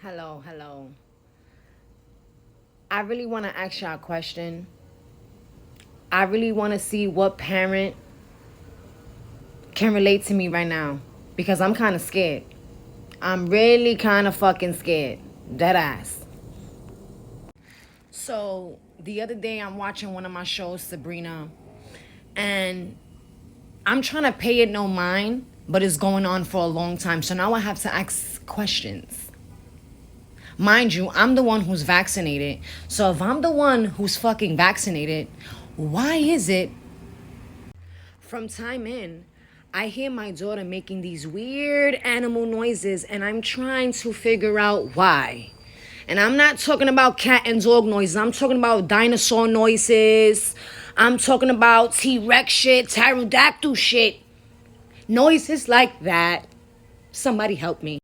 Hello, hello. I really want to ask y'all a question. I really want to see what parent can relate to me right now because I'm kind of scared. I'm really kind of fucking scared. Dead ass. So, the other day I'm watching one of my shows, Sabrina, and I'm trying to pay it no mind, but it's going on for a long time. So now I have to ask questions. Mind you, I'm the one who's vaccinated. So if I'm the one who's fucking vaccinated, why is it from time in, I hear my daughter making these weird animal noises and I'm trying to figure out why? And I'm not talking about cat and dog noises. I'm talking about dinosaur noises. I'm talking about T-Rex shit, pterodactyl shit. Noises like that. Somebody help me.